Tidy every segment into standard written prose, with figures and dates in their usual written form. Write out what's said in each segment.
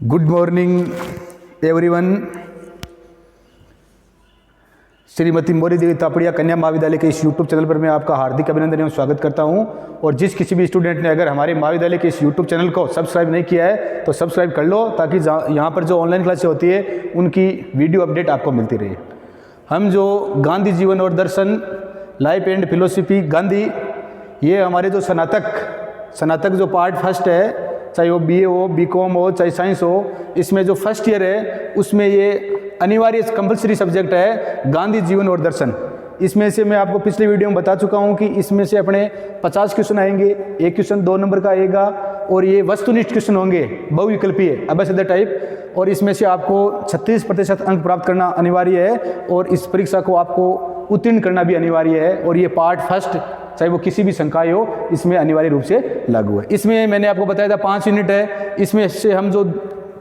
Good morning everyone. Shrimati Mori Devi Tapadia Kanya Mahavidyalaya के इस YouTube channel पर मैं आपका हार्दिक अभिनंदन एवं स्वागत करता हूं। और जिस किसी भी स्टूडेंट ने अगर हमारे महाविद्यालय के इस यूट्यूब चैनल को सब्सक्राइब नहीं किया है तो सब्सक्राइब कर लो, ताकि यहाँ पर जो ऑनलाइन क्लासें होती है उनकी वीडियो अपडेट आपको मिलती रहे। हम जो गांधी जीवन और दर्शन, लाइफ एंड फिलोसफी गांधी, ये हमारे जो स्नातक जो पार्ट फर्स्ट है, चाहे वो बीए हो, बीकॉम हो, चाहे साइंस हो, इसमें जो फर्स्ट ईयर है उसमें ये अनिवार्य कंपलसरी सब्जेक्ट है गांधी जीवन और दर्शन। इसमें से मैं आपको पिछले वीडियो में बता चुका हूँ कि इसमें से अपने 50 क्वेश्चन आएंगे, एक क्वेश्चन 2 नंबर का आएगा और ये वस्तुनिष्ठ क्वेश्चन होंगे, बहुविकल्पीय अभ्यास टाइप। और इसमें से आपको 36% अंक प्राप्त करना अनिवार्य है और इस परीक्षा को आपको उत्तीर्ण करना भी अनिवार्य है। और ये पार्ट फर्स्ट, चाहे वो किसी भी संकाय हो, इसमें अनिवार्य रूप से लागू है। इसमें मैंने आपको बताया था 5 यूनिट है। इसमें से हम जो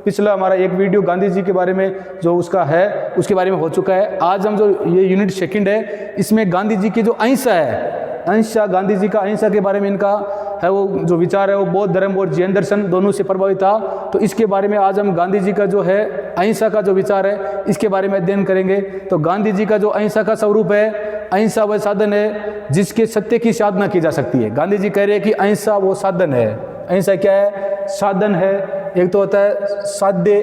पिछला हमारा एक वीडियो गांधी जी के बारे में जो उसका है उसके बारे में हो चुका है। आज हम जो ये यूनिट सेकंड है, इसमें गांधी जी की जो अहिंसा है, अहिंसा, गांधी जी का अहिंसा के बारे में इनका है वो जो विचार है वो बौद्ध धर्म और जैन दर्शन दोनों से प्रभावित था। तो इसके बारे में आज हम गांधी जी का जो है अहिंसा का जो विचार है इसके बारे में अध्ययन करेंगे। तो गांधी जी का जो अहिंसा का स्वरूप है, अहिंसा वह साधन है जिसके सत्य की साधना की जा सकती है। गांधी जी कह रहे हैं कि अहिंसा वो साधन है। अहिंसा क्या है? साधन है। एक तो होता है साध्य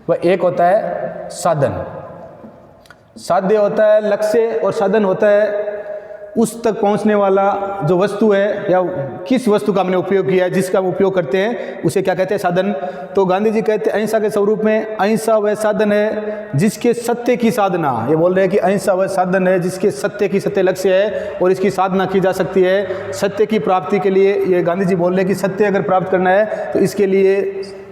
व एक होता है साधन। साध्य होता है लक्ष्य और साधन होता है उस तक पहुंचने वाला जो वस्तु है या किस वस्तु का हमने उपयोग किया है, जिसका हम उपयोग करते हैं उसे क्या कहते हैं? साधन। तो गांधी जी कहते हैं अहिंसा के स्वरूप में अहिंसा वह साधन है जिसके सत्य की साधना, ये बोल रहे हैं कि अहिंसा वह साधन है जिसके सत्य लक्ष्य है और इसकी साधना की जा सकती है। सत्य की प्राप्ति के लिए ये गांधी जी बोल रहे हैं कि सत्य अगर प्राप्त करना है तो इसके लिए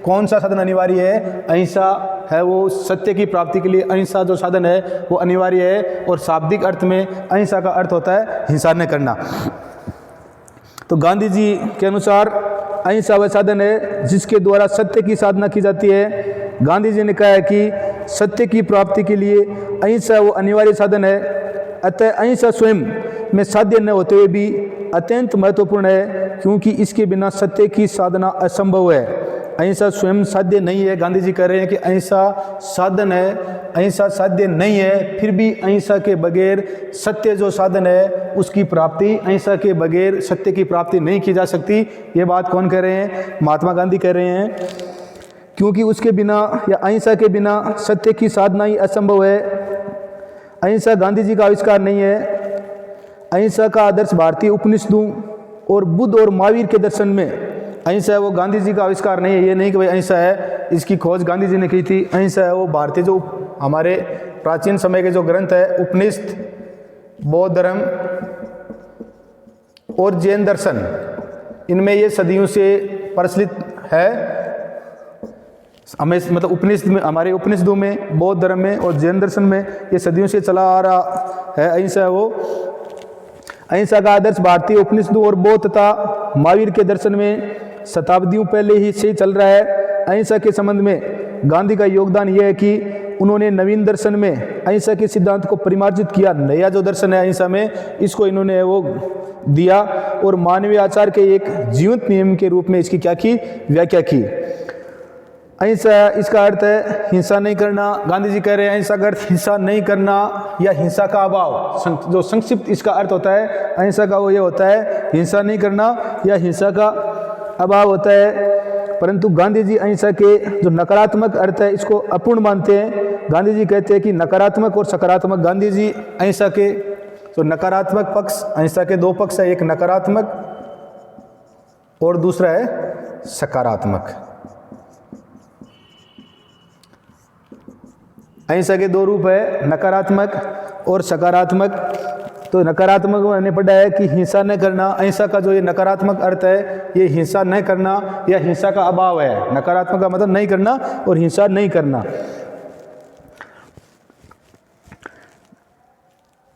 कौन सा साधन अनिवार्य है? अहिंसा है वो सत्य की प्राप्ति के लिए अहिंसा जो साधन है वो अनिवार्य है। और शाब्दिक अर्थ में अहिंसा का अर्थ होता है हिंसा न करना। तो गांधी जी के अनुसार अहिंसा वह साधन है जिसके द्वारा सत्य की साधना की जाती है। गांधी जी ने कहा है कि सत्य की प्राप्ति के लिए अहिंसा वो अनिवार्य साधन है। अतः अहिंसा स्वयं में साध्य न होते हुए भी अत्यंत महत्वपूर्ण है, क्योंकि इसके बिना सत्य की साधना असंभव है। अहिंसा स्वयं साध्य नहीं है। गांधी जी कह रहे हैं कि अहिंसा साधन है, अहिंसा साध्य नहीं है। फिर भी अहिंसा के बगैर सत्य जो साधन है उसकी प्राप्ति, अहिंसा के बगैर सत्य की प्राप्ति नहीं की जा सकती। ये बात कौन कह रहे हैं? महात्मा गांधी कह रहे हैं, क्योंकि उसके बिना या अहिंसा के बिना सत्य की साधना ही असंभव है। अहिंसा गांधी जी का आविष्कार नहीं है। अहिंसा का आदर्श भारतीय उपनिषदों और बुद्ध और महावीर के दर्शन में अहिंसा है वो गांधी जी का आविष्कार नहीं है। ये नहीं कि भाई अहिंसा है, इसकी खोज गांधी जी ने की थी। अहिंसा है वो भारतीय जो हमारे प्राचीन समय के जो ग्रंथ है, उपनिषद, बौद्ध धर्म और जैन दर्शन, इनमें ये सदियों से प्रचलित है। हमें मतलब उपनिषद में, हमारे उपनिषदों में, बौद्ध धर्म में और जैन दर्शन में ये सदियों से चला आ रहा है। अहिंसा है वो। अहिंसा का आदर्श भारतीय उपनिषदों और बौद्ध तथा महावीर के दर्शन में शताब्दियों पहले ही से चल रहा है। अहिंसा के संबंध में गांधी का योगदान यह है कि उन्होंने नवीन दर्शन में अहिंसा के सिद्धांत को परिमार्जित किया। नया जो दर्शन है अहिंसा में, इसको इन्होंने वो दिया और मानवीय आचार के एक जीवंत नियम के रूप में इसकी क्या की? व्याख्या की। अहिंसा इसका अर्थ है हिंसा नहीं करना। गांधी जी कह रहे हैं अहिंसा का अर्थ हिंसा नहीं करना या हिंसा का अभाव। जो संक्षिप्त इसका अर्थ होता है अहिंसा का वो ये होता है हिंसा नहीं करना या हिंसा का अभाव होता है। परंतु गांधी जी अहिंसा के जो नकारात्मक अर्थ है इसको अपूर्ण मानते हैं। गांधी जी कहते हैं कि नकारात्मक और सकारात्मक, गांधी जी अहिंसा के जो नकारात्मक पक्ष, अहिंसा के 2 पक्ष है, एक नकारात्मक और दूसरा है सकारात्मक। अहिंसा के 2 रूप है, नकारात्मक और सकारात्मक। तो नकारात्मक मैंने पढ़ा है कि हिंसा न करना। अहिंसा का जो ये नकारात्मक अर्थ है ये हिंसा न करना या हिंसा का अभाव है। नकारात्मक का मतलब नहीं करना और हिंसा नहीं करना।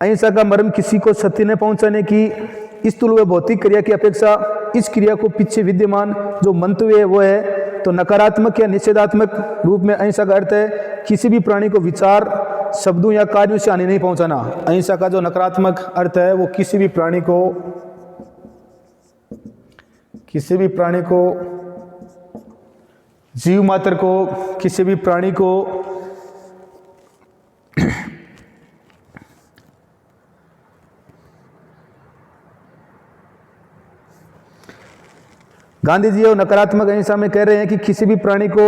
अहिंसा का मर्म किसी को क्षति न पहुंचाने की स्थूल व भौतिक क्रिया की अपेक्षा इस क्रिया को पीछे विद्यमान जो मंतव्य है वो है। तो नकारात्मक या निषेधात्मक रूप में अहिंसा का अर्थ है किसी भी प्राणी को विचार, शब्दों या कार्यों से हानि नहीं पहुंचाना। अहिंसा का जो नकारात्मक अर्थ है वो किसी भी प्राणी को जीव मात्र को, किसी भी प्राणी को गांधी जी और नकारात्मक अहिंसा में कह रहे हैं कि किसी भी प्राणी को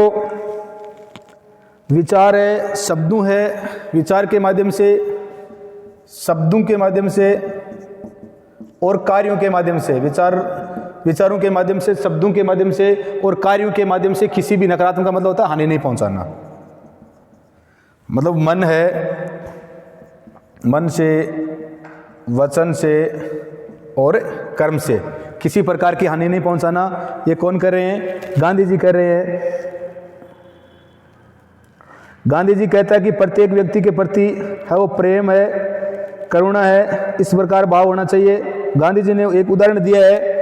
विचार है, शब्दों है, विचार के माध्यम से, शब्दों के माध्यम से और कार्यों के माध्यम से, विचारों के माध्यम से, शब्दों के माध्यम से और कार्यों के माध्यम से किसी भी नकारात्मक का मतलब होता है हानि नहीं पहुंचाना। मतलब मन है, मन से, वचन से और कर्म से किसी प्रकार की हानि नहीं पहुंचाना। ये कौन कर रहे हैं? गांधी जी कर रहे हैं। गांधी जी कहता है कि प्रत्येक व्यक्ति के प्रति है वो प्रेम है, करुणा है, इस प्रकार भाव होना चाहिए। गांधी जी ने एक उदाहरण दिया है,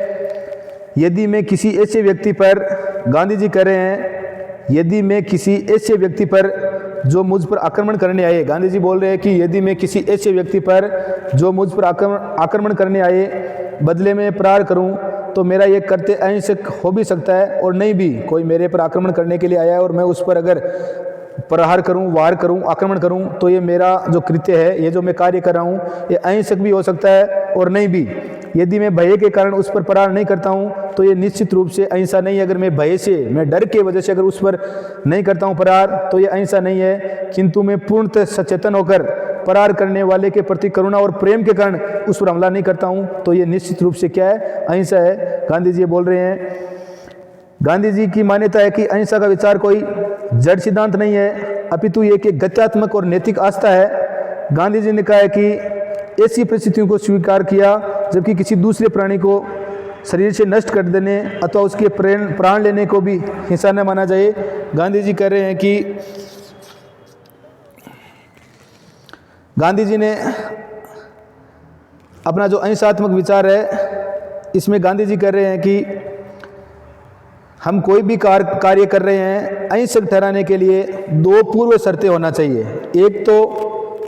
यदि मैं किसी ऐसे व्यक्ति पर, गांधी जी कह रहे हैं, यदि मैं किसी ऐसे व्यक्ति पर जो मुझ पर आक्रमण करने आए, गांधी जी बोल रहे हैं कि यदि मैं किसी ऐसे व्यक्ति पर जो मुझ पर आक्रमण करने आए बदले में प्रहार करूं, तो मेरा ये करते अहिंसक हो भी सकता है और नहीं भी। कोई मेरे पर आक्रमण करने के लिए आया है और मैं उस पर अगर प्रहार करूं, वार करूं, आक्रमण करूं, तो ये मेरा जो कृत्य है, ये जो मैं कार्य कर रहा हूं, ये अहिंसक भी हो सकता है और नहीं भी। यदि मैं भय के कारण उस पर प्रहार नहीं करता हूं, तो ये निश्चित रूप से अहिंसा नहीं है। अगर मैं भय से, मैं डर के वजह से अगर उस पर नहीं करता हूं प्रहार, तो ये अहिंसा नहीं है। किंतु मैं पूर्णतः सचेतन होकर प्रहार करने वाले के प्रति करुणा और प्रेम के कारण उस पर हमला नहीं करता हूं, तो ये निश्चित रूप से क्या है? अहिंसा है। गांधी जी बोल रहे हैं, गांधी जी की मान्यता है कि अहिंसा का विचार कोई जड़ सिद्धांत नहीं है, अपितु ये एक गत्यात्मक और नैतिक आस्था है। गांधी जी ने कहा है कि ऐसी परिस्थितियों को स्वीकार किया जबकि किसी दूसरे प्राणी को शरीर से नष्ट कर देने अथवा उसके प्राण लेने को भी हिंसा न माना जाए। गांधी जी कह रहे हैं कि गांधी जी ने अपना जो अहिंसात्मक विचार है, इसमें गांधी जी कह रहे हैं कि हम कोई भी कार्य कर रहे हैं, अहिंसक ठहराने के लिए दो पूर्व शर्तें होना चाहिए। एक तो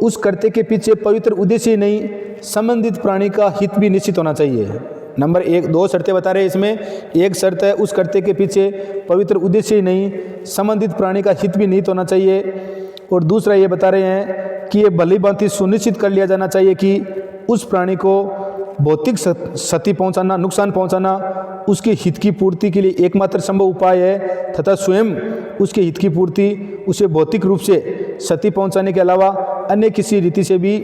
उस कर्त्य के पीछे पवित्र उद्देश्य ही नहीं, संबंधित प्राणी का हित भी निश्चित होना चाहिए। नंबर एक, दो शर्तें बता रहे हैं इसमें। एक शर्त है उस कर्त्य के पीछे पवित्र उद्देश्य ही नहीं, संबंधित प्राणी का हित भी निहित होना चाहिए। और दूसरा ये बता रहे हैं कि ये भली भांति सुनिश्चित कर लिया जाना चाहिए कि उस प्राणी को भौतिक क्षति पहुंचाना, नुकसान पहुंचाना उसके हित की पूर्ति के लिए एकमात्र संभव उपाय है, तथा स्वयं उसके हित की पूर्ति उसे भौतिक रूप से क्षति पहुंचाने के अलावा अन्य किसी रीति से भी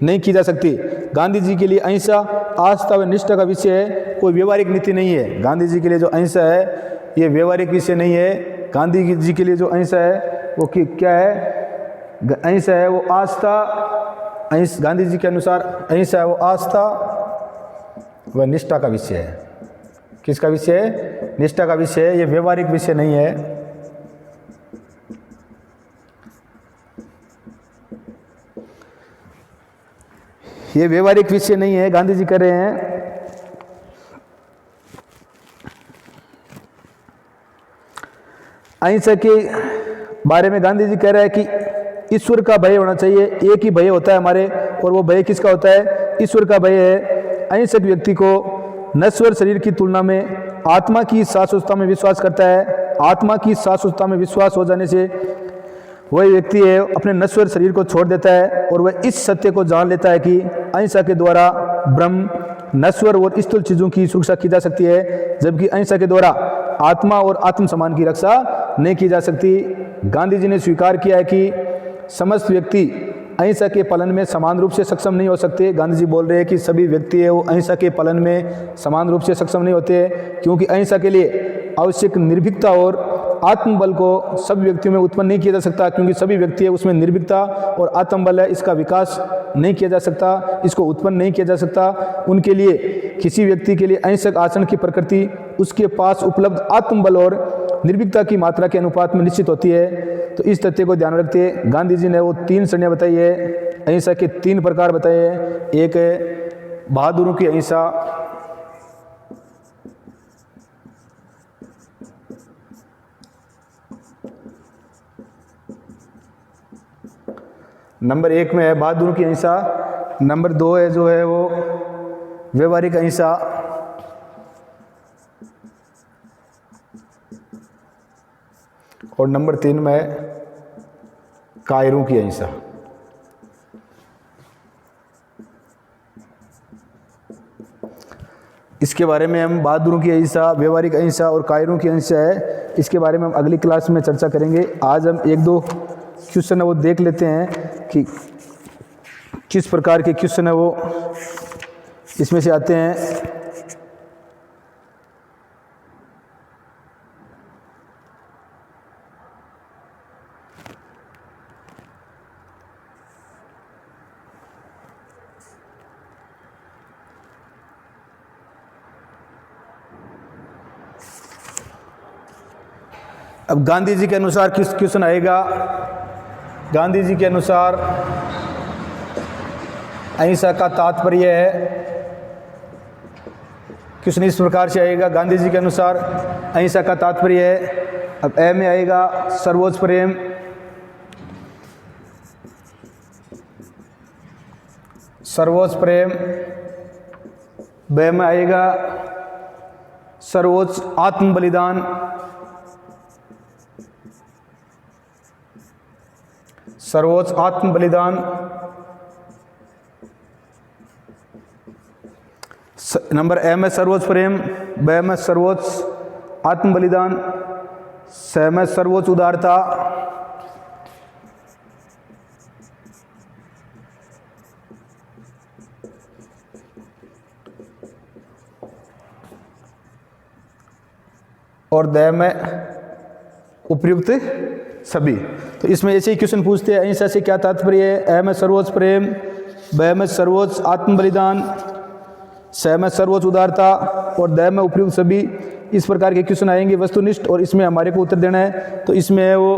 नहीं की जा सकती। गांधी जी के लिए अहिंसा आस्था व निष्ठा का विषय है, कोई व्यवहारिक नीति नहीं है। गांधी जी के लिए जो अहिंसा है ये व्यवहारिक विषय नहीं है। गांधी जी के लिए जो अहिंसा है वो क्या है? अहिंसा है वो आस्था, गांधी जी के अनुसार अहिंसा है वो आस्था व निष्ठा का विषय है। किसका विषय है? निष्ठा का विषय है, ये व्यवहारिक विषय नहीं है। ये व्यवहारिक विषय नहीं है। गांधी जी कह रहे हैं अहिंसा के बारे में, गांधी जी कह रहे हैं कि ईश्वर का भय होना चाहिए। एक ही भय होता है हमारे, और वो भय किसका होता है? ईश्वर का भय है। अहिंसक व्यक्ति को नश्वर शरीर की तुलना में आत्मा की शाश्वतता में विश्वास करता है। आत्मा की शाश्वतता में विश्वास हो जाने से वह व्यक्ति है अपने नश्वर शरीर को छोड़ देता है और वह इस सत्य को जान लेता है कि अहिंसा के द्वारा ब्रह्म, नश्वर और स्थूल चीजों की सुरक्षा की जा सकती है, जबकि अहिंसा के द्वारा आत्मा और आत्म सम्मान की रक्षा नहीं की जा सकती। गांधी जी ने स्वीकार किया है कि समस्त व्यक्ति अहिंसा के पालन में समान रूप से सक्षम नहीं हो सकते। गांधी जी बोल रहे हैं कि सभी व्यक्ति है वो अहिंसा के पालन में समान रूप से सक्षम नहीं होते, क्योंकि अहिंसा के लिए आवश्यक निर्भीकता और आत्मबल को सब व्यक्तियों में उत्पन्न नहीं किया जा सकता, क्योंकि सभी व्यक्ति है उसमें निर्भीकता और आत्मबल है, इसका विकास नहीं किया जा सकता, इसको उत्पन्न नहीं किया जा सकता। उनके लिए, किसी व्यक्ति के लिए अहिंसक आचरण की प्रकृति उसके पास उपलब्ध आत्मबल और निर्भीकता की मात्रा के अनुपात में निश्चित होती है। तो इस तथ्य को ध्यान रखते गांधी जी ने वो 3 श्रेणियां बताई है, अहिंसा के 3 प्रकार बताए हैं। एक है बहादुरों की अहिंसा, नंबर 1 में है बहादुरों की अहिंसा। नंबर 2 है जो है वो व्यवहारिक अहिंसा। और नंबर 3 में कायरों की अहिंसा। इसके बारे में हम बहादुरों की अहिंसा, व्यवहारिक अहिंसा और कायरों की अहिंसा है, इसके बारे में हम अगली क्लास में चर्चा करेंगे। आज हम 1-2 क्वेश्चन है वो देख लेते हैं कि किस प्रकार के क्वेश्चन है वो इसमें से आते हैं। अब गांधी जी के अनुसार किस क्वेश्चन आएगा। गांधी जी के अनुसार अहिंसा का तात्पर्य है, क्वेश्चन इस प्रकार से आएगा। गांधी जी के अनुसार अहिंसा का तात्पर्य है, अब ए में आएगा सर्वोच्च प्रेम, सर्वोच्च प्रेम, बे में आएगा सर्वोच्च आत्म बलिदान, सर्वोच्च आत्म बलिदान, नंबर ए में सर्वोच्च प्रेम, बे में सर्वोच्च आत्म बलिदान, स में सर्वोच्च उदारता, और द में उपयुक्त सभी। तो इसमें ऐसे ही क्वेश्चन पूछते हैं, अहिंसा से क्या तात्पर्य है। ए में सर्वोच्च प्रेम, ब में सर्वोच्च आत्म बलिदान, स में सर्वोच्च उदारता और द में उपयुक्त सभी। इस प्रकार के क्वेश्चन आएंगे वस्तुनिष्ठ, और इसमें हमारे को उत्तर देना है। तो इसमें है वो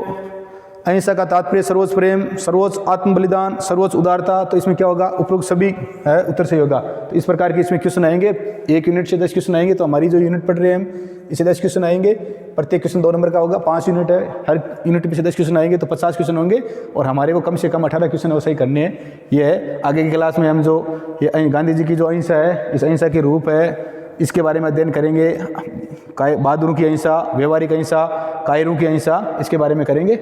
अहिंसा का तात्पर्य सर्वोच्च प्रेम, सर्वोच्च आत्म बलिदान, सर्वोच्च उदारता। तो इसमें क्या होगा, उपयुक्त सभी है, उत्तर सही होगा। तो इस प्रकार के इसमें क्वेश्चन आएंगे। 1 यूनिट से 10 क्वेश्चन आएंगे। तो हमारी जो यूनिट पढ़ रहे हैं हम, इसे 10 क्वेश्चन आएंगे। प्रत्येक क्वेश्चन 2 नंबर का होगा। 5 यूनिट है, हर यूनिट पे से 10 क्वेश्चन आएंगे, तो 50 क्वेश्चन होंगे। और हमारे को कम से कम 18 क्वेश्चन वो सही करने हैं। ये है आगे की क्लास में हम जो ये गांधी जी की जो अहिंसा है, इस अहिंसा के रूप है, इसके बारे में अध्ययन करेंगे। बहादुरों की अहिंसा, व्यवहारिक अहिंसा, कायरों की अहिंसा, इसके बारे में करेंगे।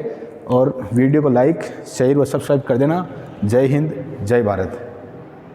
और वीडियो को लाइक, शेयर व सब्सक्राइब कर देना। जय हिंद, जय भारत।